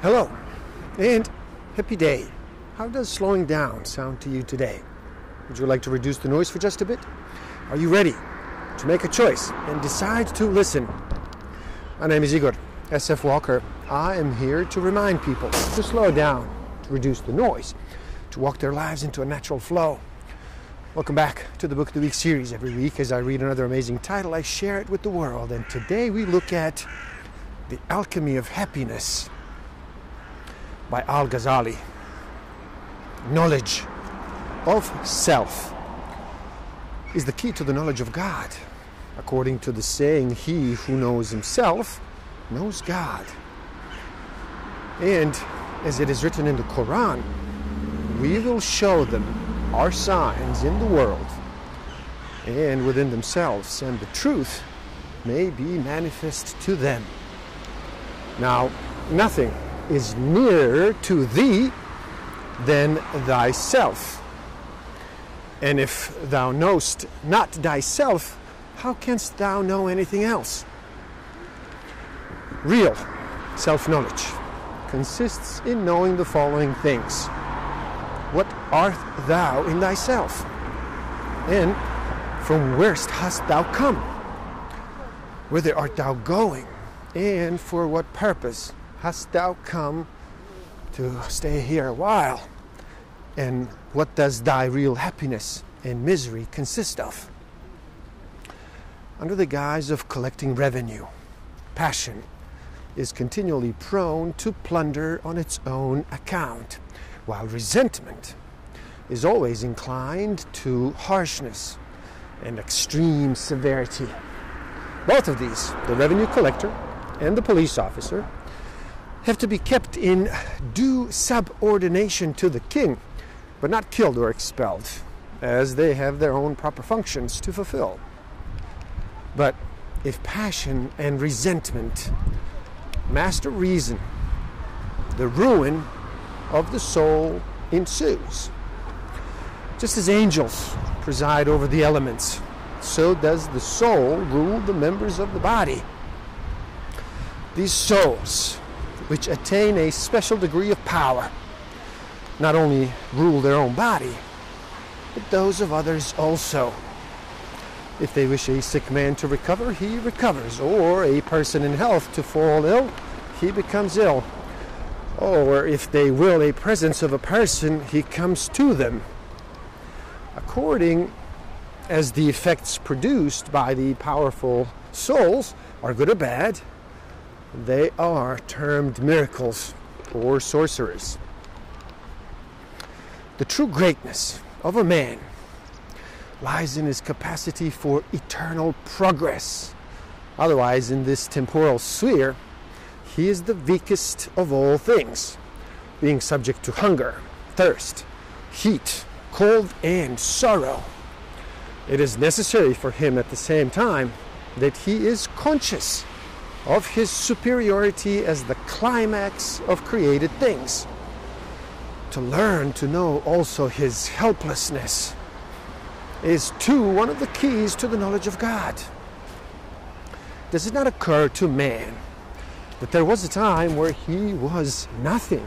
Hello, and happy day. How does slowing down sound to you today? Would you like to reduce the noise for just a bit? Are you ready to make a choice and decide to listen? My name is Igor S.F. Walker. I am here to remind people to slow down, to reduce the noise, to walk their lives into a natural flow. Welcome back to the Book of the Week series. Every week as I read another amazing title, I share it with the world. And today we look at The Alchemy of Happiness by Al-Ghazali. Knowledge of self is the key to the knowledge of God. According to the saying, he who knows himself knows God. And as it is written in the Quran, we will show them our signs in the world and within themselves, and the truth may be manifest to them. Now, nothing is nearer to thee than thyself. And if thou knowest not thyself, how canst thou know anything else? Real self-knowledge consists in knowing the following things. What art thou in thyself? And from whence hast thou come? Whither art thou going? And for what purpose hast thou come to stay here a while? And what does thy real happiness and misery consist of? Under the guise of collecting revenue, passion is continually prone to plunder on its own account, while resentment is always inclined to harshness and extreme severity. Both of these, the revenue collector and the police officer, have to be kept in due subordination to the king, but not killed or expelled, as they have their own proper functions to fulfill. But if passion and resentment master reason, the ruin of the soul ensues. Just as angels preside over the elements, so does the soul rule the members of the body. These souls, which attain a special degree of power, not only rule their own body, but those of others also. If they wish a sick man to recover, he recovers, or a person in health to fall ill, he becomes ill. Or if they will a presence of a person, he comes to them. According as the effects produced by the powerful souls are good or bad, they are termed miracles or sorceries. The true greatness of a man lies in his capacity for eternal progress. Otherwise, in this temporal sphere, he is the weakest of all things, being subject to hunger, thirst, heat, cold, and sorrow. It is necessary for him at the same time that he is conscious of his superiority as the climax of created things. To learn to know also his helplessness is too one of the keys to the knowledge of God. Does it not occur to man that there was a time where he was nothing?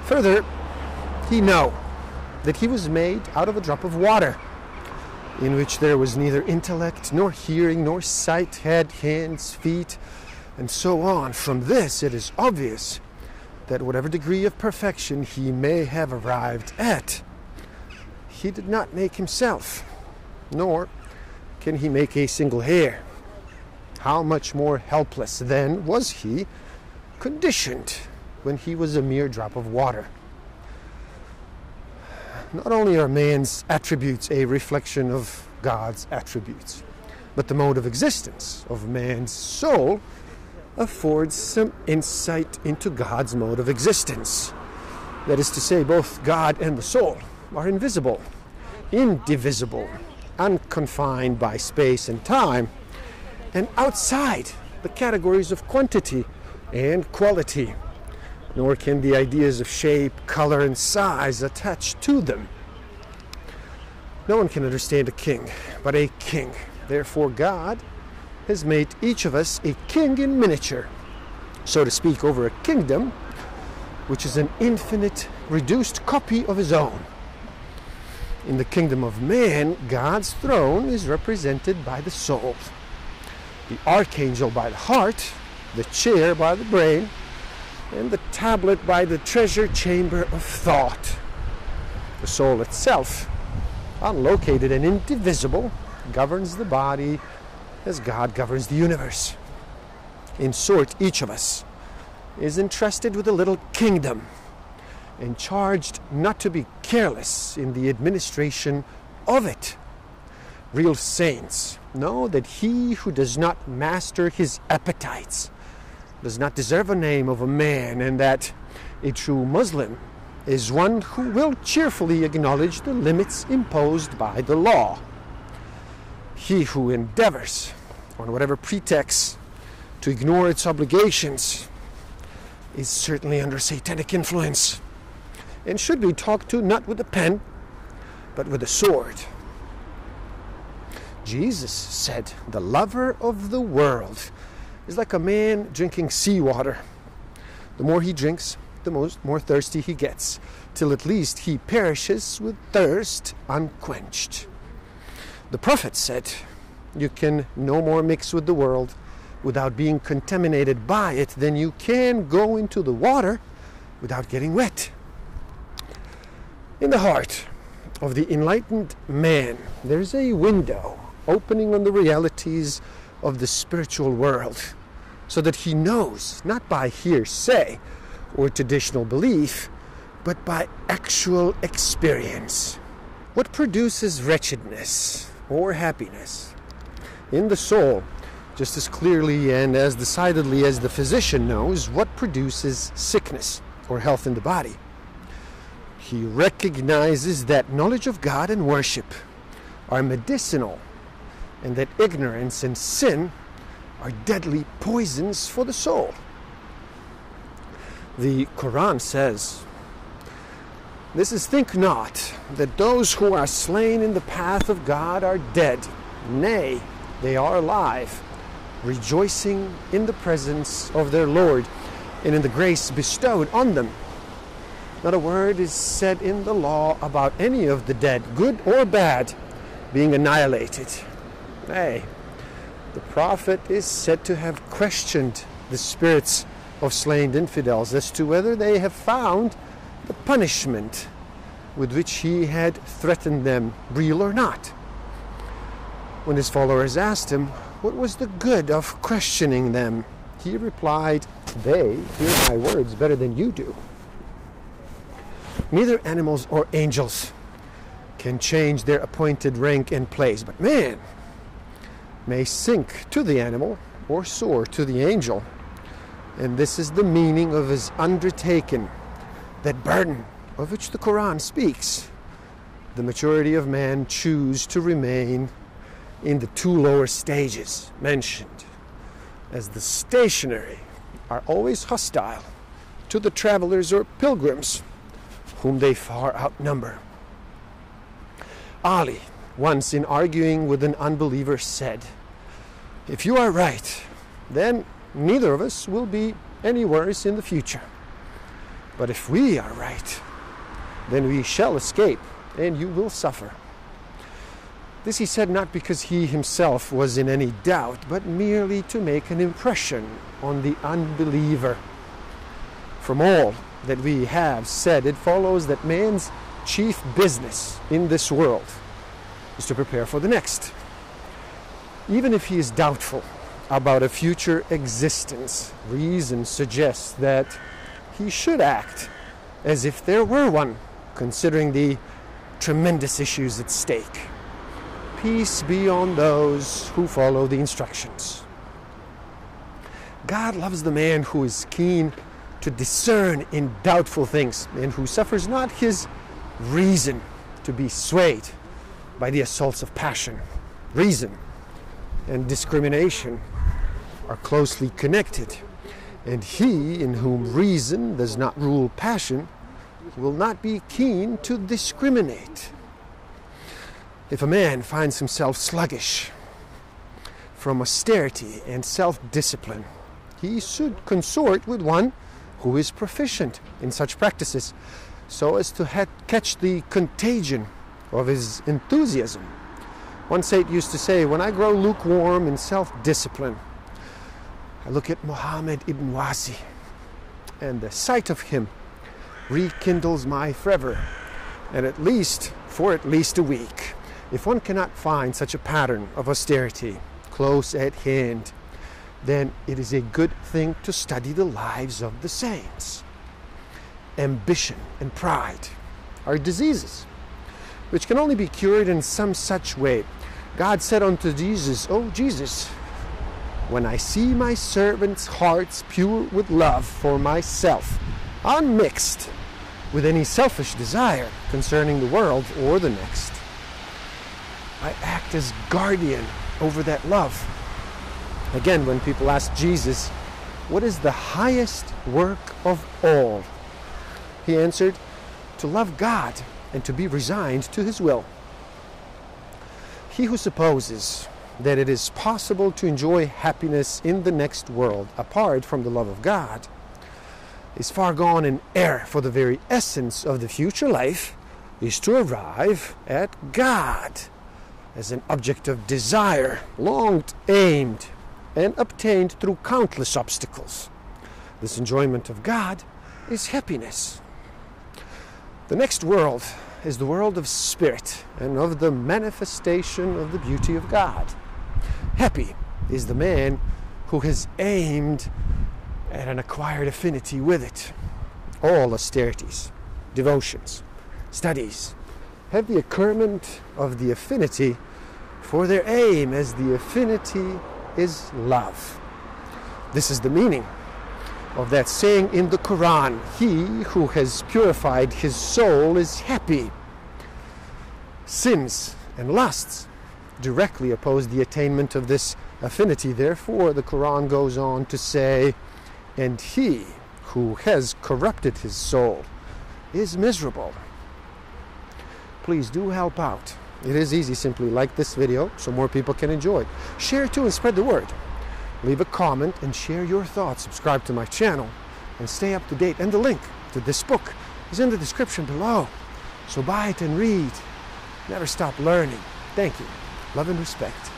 Further, he know that he was made out of a drop of water, in which there was neither intellect, nor hearing, nor sight, head, hands, feet, and so on. From this, it is obvious that whatever degree of perfection he may have arrived at, he did not make himself, nor can he make a single hair. How much more helpless, then, was he conditioned when he was a mere drop of water? Not only are man's attributes a reflection of God's attributes, but the mode of existence of man's soul affords some insight into God's mode of existence. That is to say, both God and the soul are invisible, indivisible, unconfined by space and time, and outside the categories of quantity and quality. Nor can the ideas of shape, color, and size attach to them. No one can understand a king but a king. Therefore, God has made each of us a king in miniature, so to speak, over a kingdom which is an infinite, reduced copy of his own. In the kingdom of man, God's throne is represented by the soul, the archangel by the heart, the chair by the brain, and the tablet by the treasure chamber of thought. The soul itself, unlocated and indivisible, governs the body as God governs the universe. In short, each of us is entrusted with a little kingdom and charged not to be careless in the administration of it. Real saints know that he who does not master his appetites does not deserve a name of a man, and that a true Muslim is one who will cheerfully acknowledge the limits imposed by the law. He who endeavors, on whatever pretext, to ignore its obligations is certainly under satanic influence and should be talked to not with a pen, but with a sword. Jesus said, "The lover of the world is like a man drinking seawater. The more he drinks, the more thirsty he gets, till at least he perishes with thirst unquenched." The prophet said, "You can no more mix with the world without being contaminated by it than you can go into the water without getting wet." In the heart of the enlightened man, there's a window opening on the realities of the spiritual world, so that he knows, not by hearsay or traditional belief, but by actual experience, what produces wretchedness or happiness. In the soul, just as clearly and as decidedly as the physician knows what produces sickness or health in the body. He recognizes that knowledge of God and worship are medicinal, and that ignorance and sin are deadly poisons for the soul. The Quran says, "This is, think not that those who are slain in the path of God are dead. Nay, they are alive, rejoicing in the presence of their Lord and in the grace bestowed on them. Not a word is said in the law about any of the dead, good or bad, being annihilated." Nay, the prophet is said to have questioned the spirits of slain infidels as to whether they have found the punishment with which he had threatened them real or not. When his followers asked him what was the good of questioning them, he replied, "They hear my words better than you do." Neither animals or angels can change their appointed rank and place, but man may sink to the animal or soar to the angel. And this is the meaning of his undertaking, that burden of which the Quran speaks. The majority of men choose to remain in the two lower stages mentioned, as the stationary are always hostile to the travelers or pilgrims, whom they far outnumber. Ali, once in arguing with an unbeliever, said, "If you are right, then neither of us will be any worse in the future. But if we are right, then we shall escape, and you will suffer." This he said not because he himself was in any doubt, but merely to make an impression on the unbeliever. From all that we have said, it follows that man's chief business in this world is to prepare for the next. Even if he is doubtful about a future existence, reason suggests that he should act as if there were one, considering the tremendous issues at stake. Peace be on those who follow the instructions. God loves the man who is keen to discern in doubtful things, and who suffers not his reason to be swayed by the assaults of passion. Reason and discrimination are closely connected, and he in whom reason does not rule passion will not be keen to discriminate. If a man finds himself sluggish from austerity and self-discipline, he should consort with one who is proficient in such practices, so as to catch the contagion of his enthusiasm. One saint used to say, when I grow lukewarm in self-discipline, I look at Muhammad ibn Wasi, and the sight of him rekindles my fervor, and for at least a week. If one cannot find such a pattern of austerity close at hand, then it is a good thing to study the lives of the saints. Ambition and pride are diseases which can only be cured in some such way. God said unto Jesus, "O Jesus, when I see my servants' hearts pure with love for myself, unmixed with any selfish desire concerning the world or the next, I act as guardian over that love." Again, when people ask Jesus, what is the highest work of all? He answered, to love God and to be resigned to his will. He who supposes that it is possible to enjoy happiness in the next world apart from the love of God is far gone in error, for the very essence of the future life is to arrive at God as an object of desire, longed, aimed, and obtained through countless obstacles. This enjoyment of God is happiness. The next world is the world of spirit and of the manifestation of the beauty of God. Happy is the man who has aimed at an acquired affinity with it. All austerities, devotions, studies have the accruement of the affinity for their aim, as the affinity is love. This is the meaning of that saying in the Quran, "He who has purified his soul is happy." Sins and lusts directly oppose the attainment of this affinity. Therefore, the Quran goes on to say, "And he who has corrupted his soul is miserable." Please do help out. It is easy. Simply like this video so more people can enjoy it. Share it too and spread the word. Leave a comment and share your thoughts. Subscribe to my channel and stay up to date. And the link to this book is in the description below. So buy it and read. Never stop learning. Thank you. Love and respect.